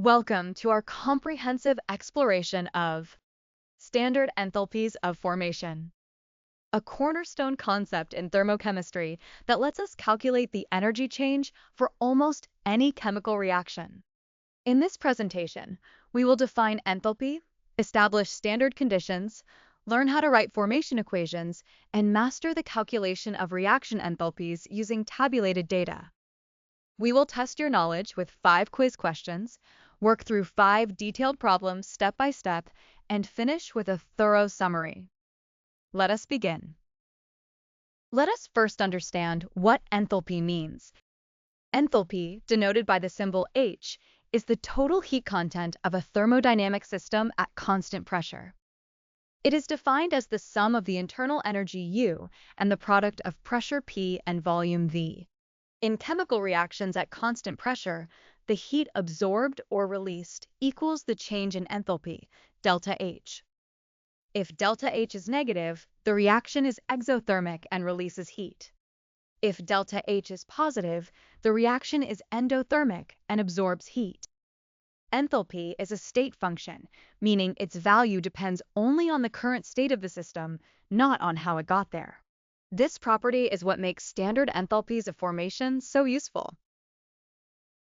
Welcome to our comprehensive exploration of standard enthalpies of formation, a cornerstone concept in thermochemistry that lets us calculate the energy change for almost any chemical reaction. In this presentation, we will define enthalpy, establish standard conditions, learn how to write formation equations, and master the calculation of reaction enthalpies using tabulated data. We will test your knowledge with 5 quiz questions, work through 5 detailed problems step by step, and finish with a thorough summary. Let us begin. Let us first understand what enthalpy means. Enthalpy, denoted by the symbol H, is the total heat content of a thermodynamic system at constant pressure. It is defined as the sum of the internal energy U and the product of pressure P and volume V. In chemical reactions at constant pressure, the heat absorbed or released equals the change in enthalpy, delta H. If delta H is negative, the reaction is exothermic and releases heat. If delta H is positive, the reaction is endothermic and absorbs heat. Enthalpy is a state function, meaning its value depends only on the current state of the system, not on how it got there. This property is what makes standard enthalpies of formation so useful.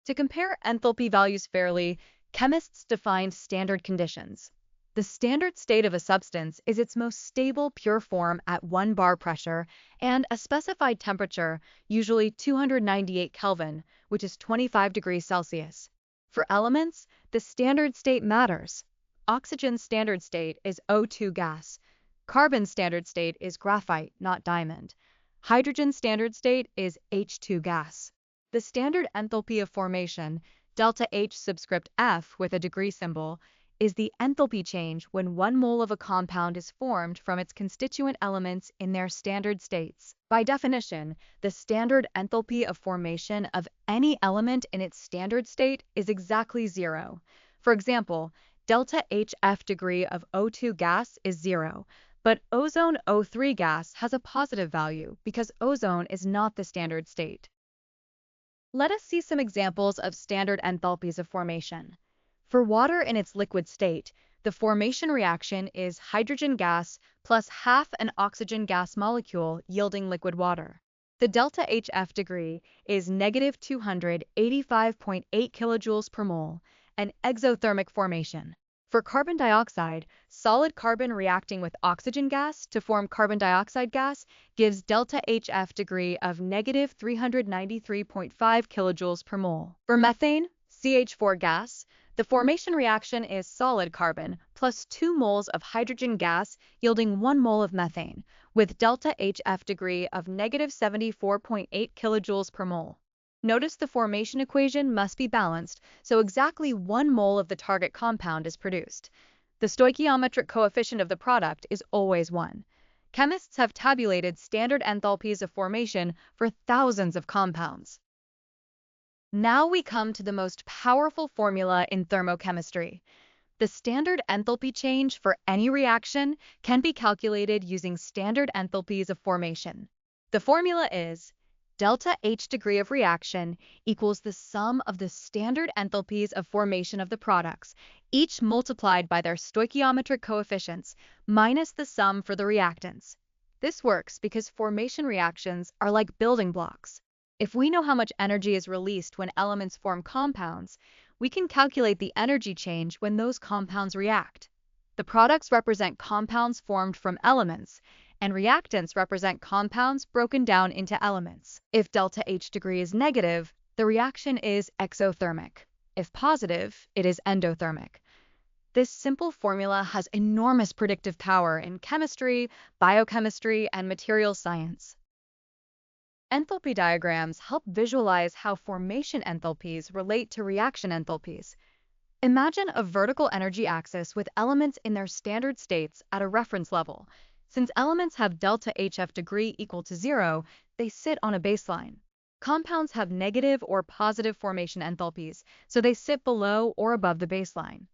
To compare enthalpy values fairly, chemists define standard conditions. The standard state of a substance is its most stable pure form at 1 bar pressure and a specified temperature, usually 298 Kelvin, which is 25 degrees Celsius. For elements, the standard state matters. Oxygen's standard state is O2 gas. Carbon's standard state is graphite, not diamond. Hydrogen's standard state is H2 gas. The standard enthalpy of formation, delta H subscript F with a degree symbol, is the enthalpy change when 1 mole of a compound is formed from its constituent elements in their standard states. By definition, the standard enthalpy of formation of any element in its standard state is exactly 0. For example, delta HF degree of O2 gas is 0. But ozone O3 gas has a positive value because ozone is not the standard state. Let us see some examples of standard enthalpies of formation. For water in its liquid state, the formation reaction is hydrogen gas plus half an oxygen gas molecule yielding liquid water. The delta HF degree is negative 285.8 kilojoules per mole, an exothermic formation. For carbon dioxide, solid carbon reacting with oxygen gas to form carbon dioxide gas gives delta HF degree of negative 393.5 kilojoules per mole. For methane, CH4 gas, the formation reaction is solid carbon plus 2 moles of hydrogen gas yielding 1 mole of methane, with delta HF degree of negative 74.8 kilojoules per mole. Notice the formation equation must be balanced, so exactly 1 mole of the target compound is produced. The stoichiometric coefficient of the product is always 1. Chemists have tabulated standard enthalpies of formation for thousands of compounds. Now we come to the most powerful formula in thermochemistry. The standard enthalpy change for any reaction can be calculated using standard enthalpies of formation. The formula is delta H degree of reaction equals the sum of the standard enthalpies of formation of the products, each multiplied by their stoichiometric coefficients, minus the sum for the reactants. This works because formation reactions are like building blocks. If we know how much energy is released when elements form compounds, we can calculate the energy change when those compounds react. The products represent compounds formed from elements, and reactants represent compounds broken down into elements. If delta H degree is negative, the reaction is exothermic. If positive, it is endothermic. This simple formula has enormous predictive power in chemistry, biochemistry, and materials science. Enthalpy diagrams help visualize how formation enthalpies relate to reaction enthalpies. Imagine a vertical energy axis with elements in their standard states at a reference level. Since elements have delta HF degree equal to 0, they sit on a baseline. Compounds have negative or positive formation enthalpies, so they sit below or above the baseline.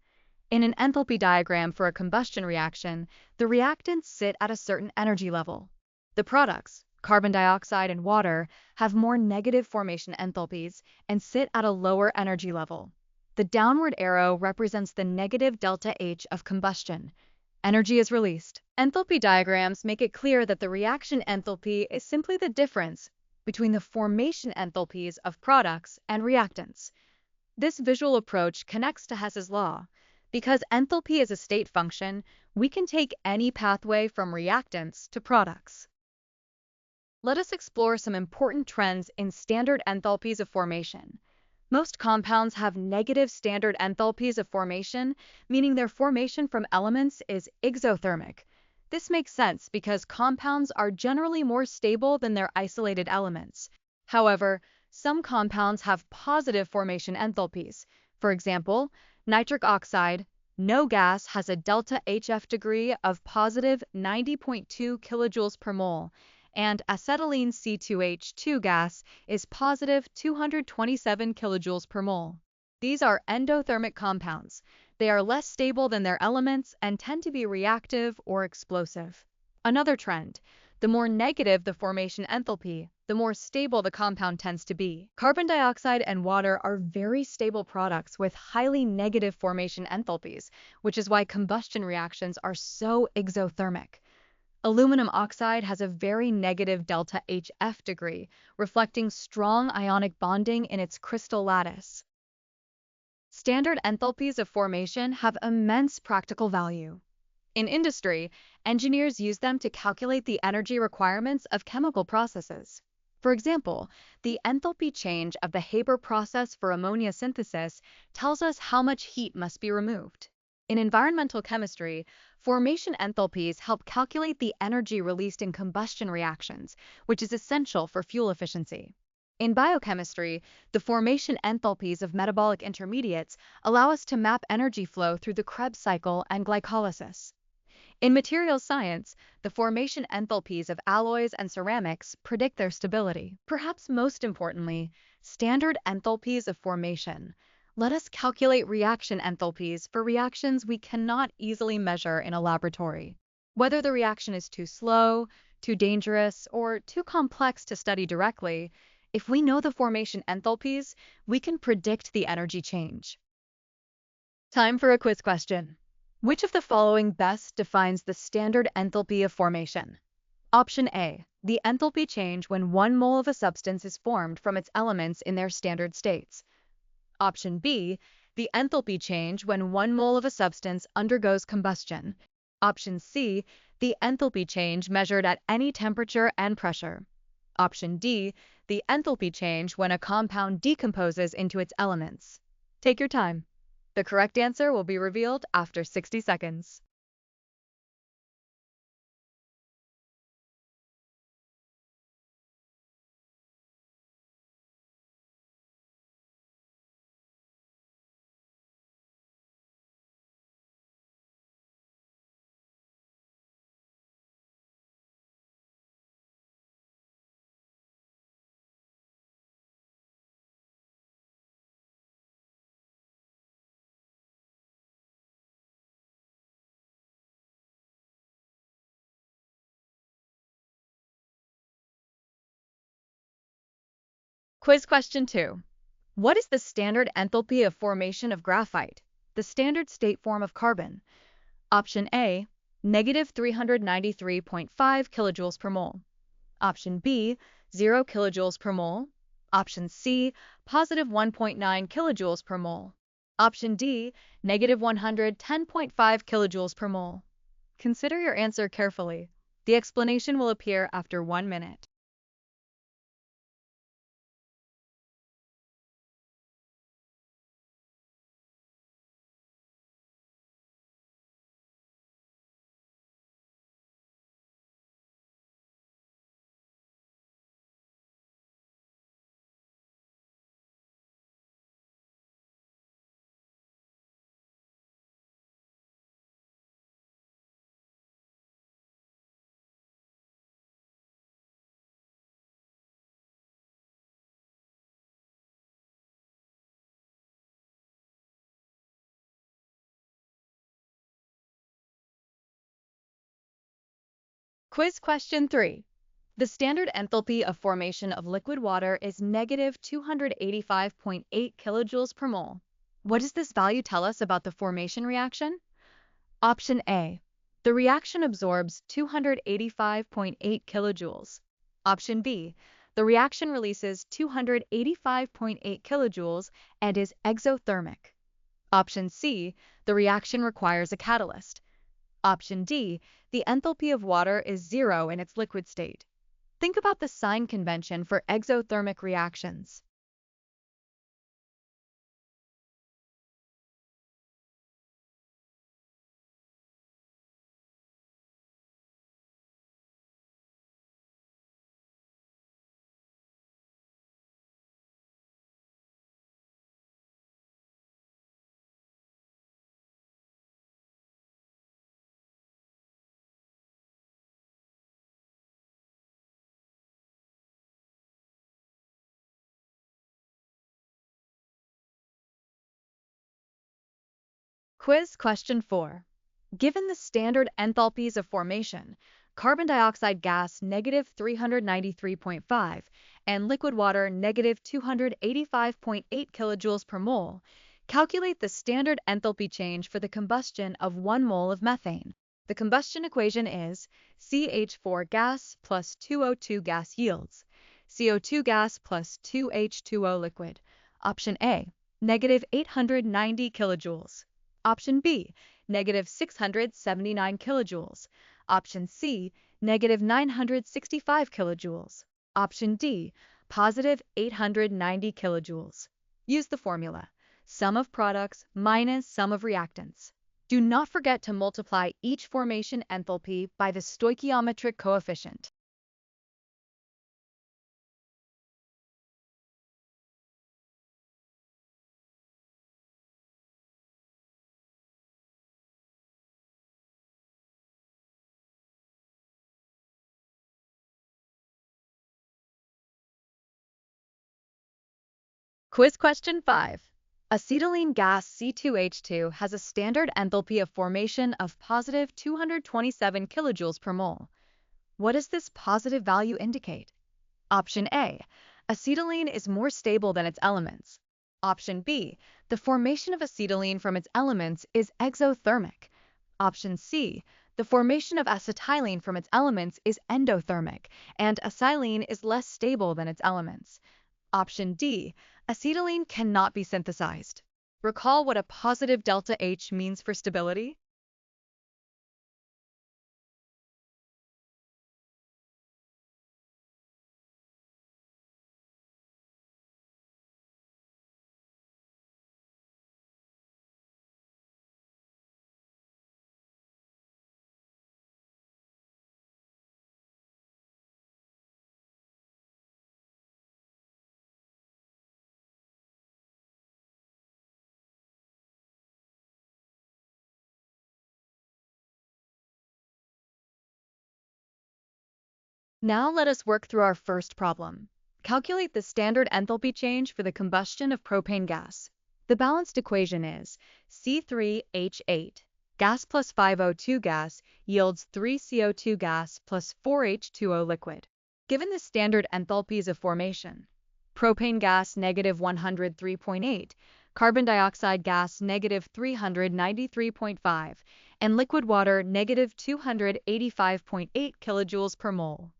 In an enthalpy diagram for a combustion reaction, the reactants sit at a certain energy level. The products, carbon dioxide and water, have more negative formation enthalpies and sit at a lower energy level. The downward arrow represents the negative delta H of combustion. Energy is released. Enthalpy diagrams make it clear that the reaction enthalpy is simply the difference between the formation enthalpies of products and reactants. This visual approach connects to Hess's law. Because enthalpy is a state function, we can take any pathway from reactants to products. Let us explore some important trends in standard enthalpies of formation. Most compounds have negative standard enthalpies of formation, meaning their formation from elements is exothermic. This makes sense because compounds are generally more stable than their isolated elements. However, some compounds have positive formation enthalpies. For example, nitric oxide, no gas, has a delta HF degree of positive 90.2 kilojoules per mole, and acetylene C2H2 gas is positive 227 kilojoules per mole. These are endothermic compounds. They are less stable than their elements and tend to be reactive or explosive. Another trend: the more negative the formation enthalpy, the more stable the compound tends to be. Carbon dioxide and water are very stable products with highly negative formation enthalpies, which is why combustion reactions are so exothermic. Aluminum oxide has a very negative delta HF degree, reflecting strong ionic bonding in its crystal lattice. Standard enthalpies of formation have immense practical value. In industry, engineers use them to calculate the energy requirements of chemical processes. For example, the enthalpy change of the Haber process for ammonia synthesis tells us how much heat must be removed. In environmental chemistry, formation enthalpies help calculate the energy released in combustion reactions, which is essential for fuel efficiency. In biochemistry, the formation enthalpies of metabolic intermediates allow us to map energy flow through the Krebs cycle and glycolysis. In materials science, the formation enthalpies of alloys and ceramics predict their stability. Perhaps most importantly, standard enthalpies of formation let us calculate reaction enthalpies for reactions we cannot easily measure in a laboratory. Whether the reaction is too slow, too dangerous, or too complex to study directly, if we know the formation enthalpies, we can predict the energy change. Time for a quiz question. Which of the following best defines the standard enthalpy of formation? Option A: the enthalpy change when 1 mole of a substance is formed from its elements in their standard states. Option B: the enthalpy change when 1 mole of a substance undergoes combustion. Option C: the enthalpy change measured at any temperature and pressure. Option D: the enthalpy change when a compound decomposes into its elements. Take your time. The correct answer will be revealed after 60 seconds. Quiz question 2. What is the standard enthalpy of formation of graphite, the standard state form of carbon? Option A: negative 393.5 kilojoules per mole. Option B: 0 kilojoules per mole. Option C: positive 1.9 kilojoules per mole. Option D: negative 110.5 kilojoules per mole. Consider your answer carefully. The explanation will appear after 1 minute. Quiz question 3. The standard enthalpy of formation of liquid water is negative 285.8 kilojoules per mole. What does this value tell us about the formation reaction? Option A. The reaction absorbs 285.8 kilojoules. Option B. The reaction releases 285.8 kilojoules and is exothermic. Option C. The reaction requires a catalyst. Option D. The enthalpy of water is 0 in its liquid state. Think about the sign convention for exothermic reactions. Quiz question 4. Given the standard enthalpies of formation, carbon dioxide gas negative 393.5 and liquid water negative 285.8 kilojoules per mole, calculate the standard enthalpy change for the combustion of 1 mole of methane. The combustion equation is CH4 gas plus 2O2 gas yields CO2 gas plus 2H2O liquid. Option A, negative 890 kilojoules. Option B, negative 679 kilojoules. Option C, negative 965 kilojoules. Option D, positive 890 kilojoules. Use the formula, sum of products minus sum of reactants. Do not forget to multiply each formation enthalpy by the stoichiometric coefficient. Quiz question 5. Acetylene gas C2H2 has a standard enthalpy of formation of positive 227 kilojoules per mole. What does this positive value indicate? Option A. Acetylene is more stable than its elements. Option B. The formation of acetylene from its elements is exothermic. Option C. The formation of acetylene from its elements is endothermic, and acetylene is less stable than its elements. Option D. Acetylene cannot be synthesized. Recall what a positive delta H means for stability? Now let us work through our first problem. Calculate the standard enthalpy change for the combustion of propane gas. The balanced equation is C3H8. Gas plus 5O2 gas yields 3CO2 gas plus 4H2O liquid. Given the standard enthalpies of formation, propane gas negative 103.8, carbon dioxide gas negative 393.5, and liquid water negative 285.8 kilojoules per mole.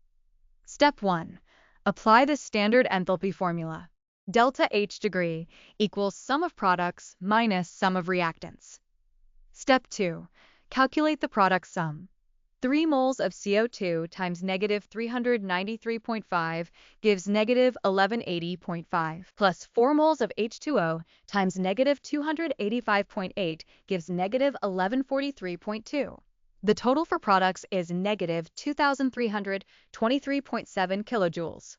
Step 1. Apply the standard enthalpy formula. Delta H degree equals sum of products minus sum of reactants. Step 2. Calculate the product sum. 3 moles of CO2 times negative 393.5 gives negative 1180.5, plus 4 moles of H2O times negative 285.8 gives negative 1143.2. The total for products is negative 2,323.7 kilojoules.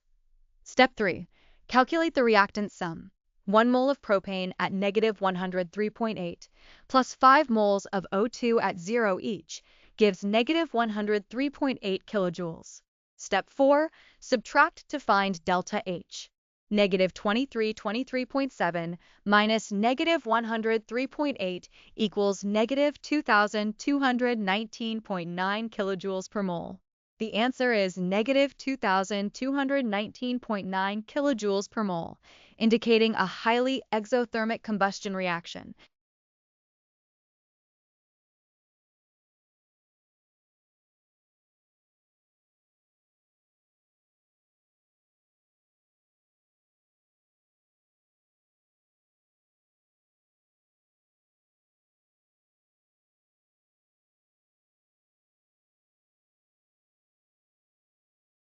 Step 3. Calculate the reactant sum. 1 mole of propane at negative 103.8 plus 5 moles of O2 at 0 each gives negative 103.8 kilojoules. Step 4. Subtract to find delta H. Negative 2323.7 minus negative 103.8 equals negative 2,219.9 kilojoules per mole. The answer is negative 2,219.9 kilojoules per mole, indicating a highly exothermic combustion reaction.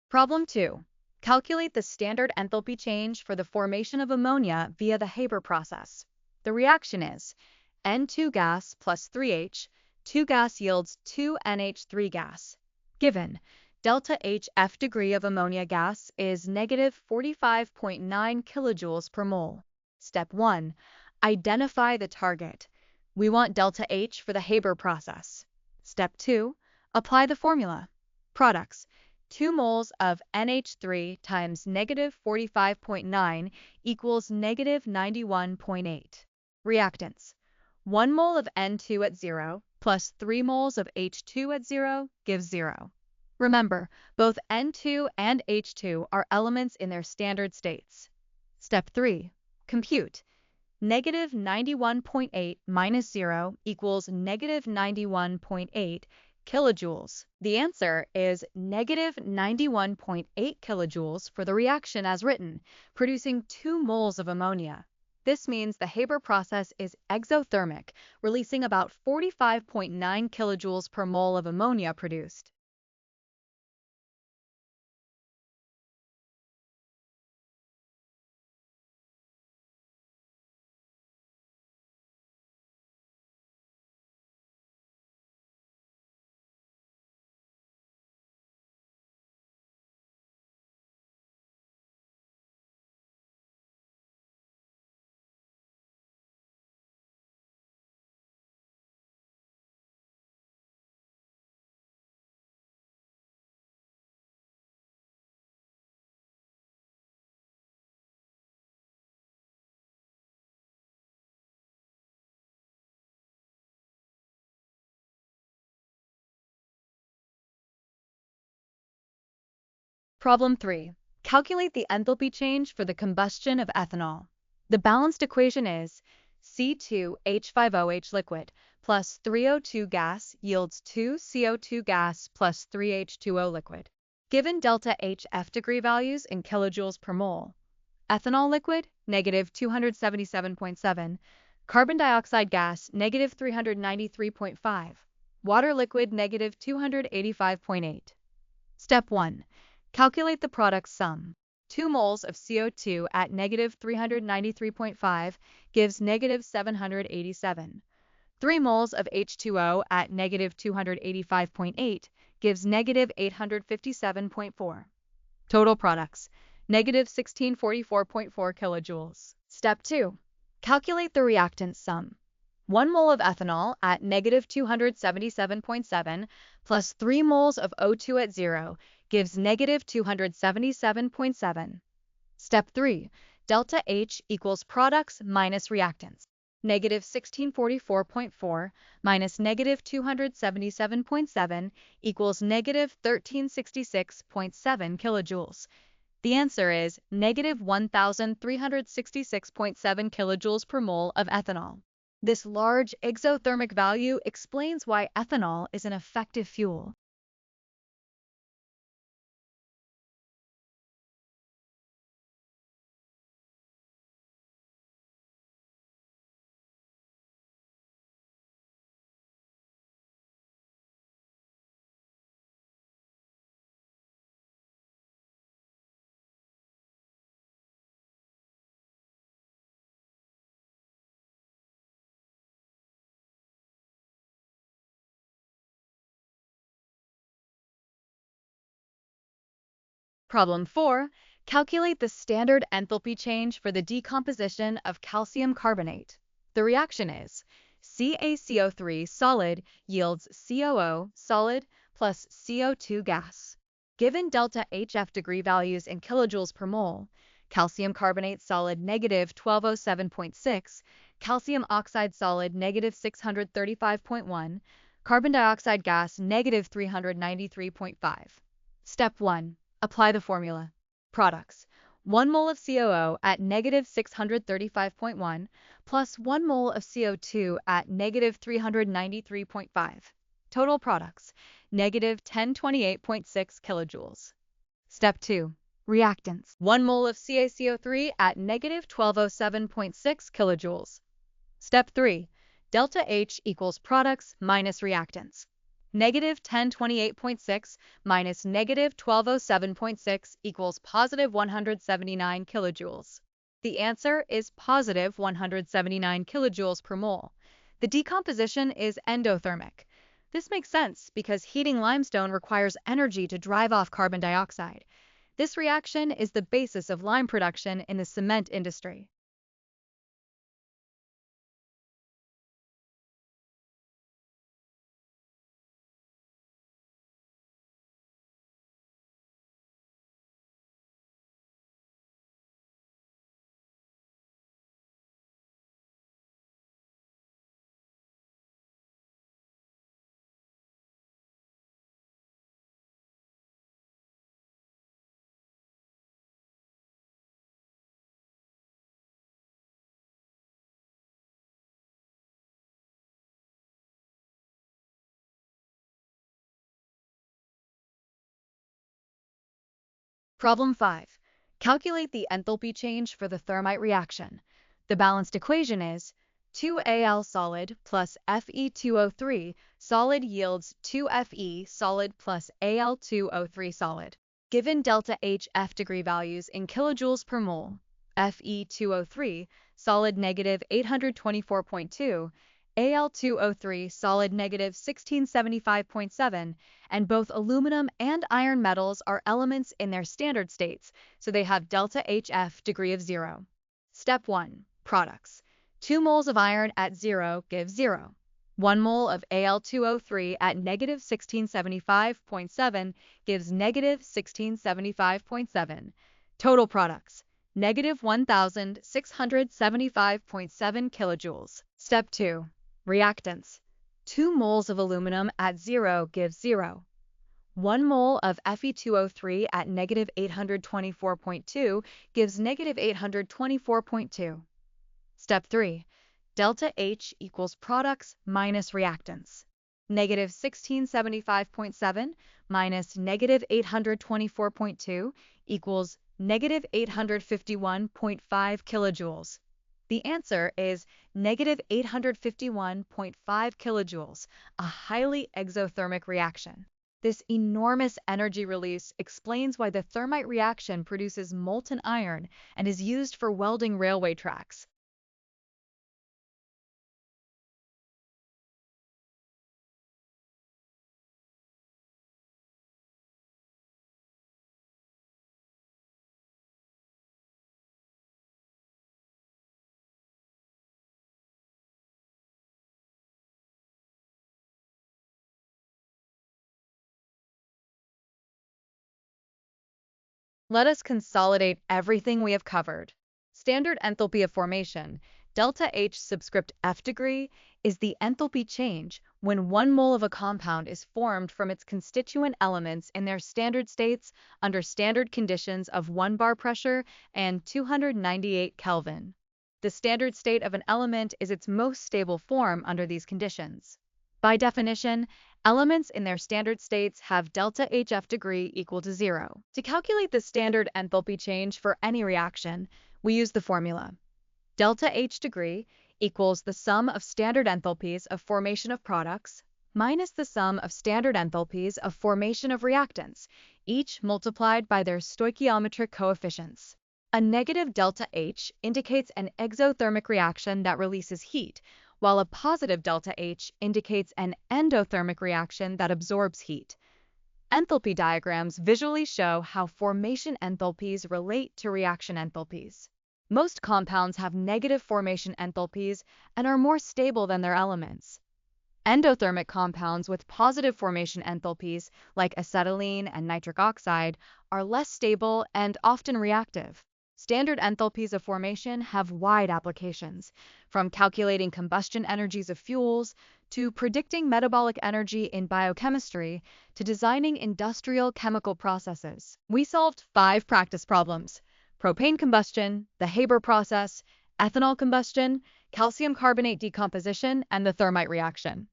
Problem 2. Calculate the standard enthalpy change for the formation of ammonia via the Haber process. The reaction is N2 gas plus 3H, 2 gas yields 2NH3 gas. Given, delta HF degree of ammonia gas is negative 45.9 kilojoules per mole. Step 1. Identify the target. We want delta H for the Haber process. Step 2. Apply the formula. Products. 2 moles of NH3 times negative 45.9 equals negative 91.8. Reactants. 1 mole of N2 at 0 plus 3 moles of H2 at 0 gives 0. Remember, both N2 and H2 are elements in their standard states. Step 3. Compute. Negative 91.8 minus 0 equals negative 91.8 kilojoules. The answer is negative 91.8 kilojoules for the reaction as written, producing 2 moles of ammonia. This means the Haber process is exothermic, releasing about 45.9 kilojoules per mole of ammonia produced. Problem 3. Calculate the enthalpy change for the combustion of ethanol. The balanced equation is C2H5OH liquid plus 3O2 gas yields 2CO2 gas plus 3H2O liquid. Given delta HF degree values in kilojoules per mole, ethanol liquid, negative 277.7, carbon dioxide gas, negative 393.5, water liquid, negative 285.8. Step 1. Calculate the product's sum. 2 moles of CO2 at negative 393.5 gives negative 787. 3 moles of H2O at negative 285.8 gives negative 857.4. Total products, negative 1644.4 kilojoules. Step 2. Calculate the reactant sum. 1 mole of ethanol at negative 277.7 plus 3 moles of O2 at 0 gives negative 277.7. Step 3. Delta H equals products minus reactants. Negative 1644.4 minus negative 277.7 equals negative 1366.7 kilojoules. The answer is negative 1366.7 kilojoules per mole of ethanol. This large exothermic value explains why ethanol is an effective fuel. Problem 4. Calculate the standard enthalpy change for the decomposition of calcium carbonate. The reaction is CaCO3 solid yields COO solid plus CO2 gas. Given delta HF degree values in kilojoules per mole, calcium carbonate solid negative 1207.6, calcium oxide solid negative 635.1, carbon dioxide gas negative 393.5. Step 1. Apply the formula. Products. 1 mole of COO at negative 635.1 plus 1 mole of CO2 at negative 393.5. Total products, negative 1028.6 kilojoules. Step 2. Reactants. 1 mole of CaCO3 at negative 1207.6 kilojoules. Step 3. Delta H equals products minus reactants. Negative 1028.6 minus negative 1207.6 equals positive 179 kilojoules. The answer is positive 179 kilojoules per mole. The decomposition is endothermic. This makes sense because heating limestone requires energy to drive off carbon dioxide. This reaction is the basis of lime production in the cement industry. Problem 5. Calculate the enthalpy change for the thermite reaction. The balanced equation is 2Al solid plus Fe2O3 solid yields 2Fe solid plus Al2O3 solid. Given delta Hf degree values in kilojoules per mole, Fe2O3 solid negative 824.2, Al2O3 solid negative 1675.7, and both aluminum and iron metals are elements in their standard states, so they have delta Hf degree of 0. Step 1. Products. 2 moles of iron at 0 gives 0. 1 mole of Al2O3 at negative 1675.7 gives negative 1675.7. Total products. Negative 1,675.7 kilojoules. Step 2. Reactants. 2 moles of aluminum at 0 gives 0. 1 mole of Fe2O3 at negative 824.2 gives negative 824.2. Step 3. Delta H equals products minus reactants. Negative 1675.7 minus negative 824.2 equals negative 851.5 kilojoules. The answer is negative 851.5 kilojoules, a highly exothermic reaction. This enormous energy release explains why the thermite reaction produces molten iron and is used for welding railway tracks. Let us consolidate everything we have covered. Standard enthalpy of formation, delta H subscript F degree, is the enthalpy change when 1 mole of a compound is formed from its constituent elements in their standard states under standard conditions of 1 bar pressure and 298 Kelvin. The standard state of an element is its most stable form under these conditions. By definition, elements in their standard states have delta HF degree equal to 0. To calculate the standard enthalpy change for any reaction, we use the formula. Delta H degree equals the sum of standard enthalpies of formation of products minus the sum of standard enthalpies of formation of reactants, each multiplied by their stoichiometric coefficients. A negative delta H indicates an exothermic reaction that releases heat, while a positive delta H indicates an endothermic reaction that absorbs heat. Enthalpy diagrams visually show how formation enthalpies relate to reaction enthalpies. Most compounds have negative formation enthalpies and are more stable than their elements. Endothermic compounds with positive formation enthalpies, like acetylene and nitric oxide, are less stable and often reactive. Standard enthalpies of formation have wide applications, from calculating combustion energies of fuels to predicting metabolic energy in biochemistry to designing industrial chemical processes. We solved 5 practice problems: propane combustion, the Haber process, ethanol combustion, calcium carbonate decomposition, and the thermite reaction.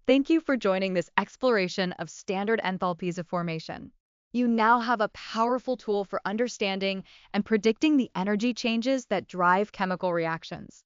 Thank you for joining this exploration of standard enthalpies of formation. You now have a powerful tool for understanding and predicting the energy changes that drive chemical reactions.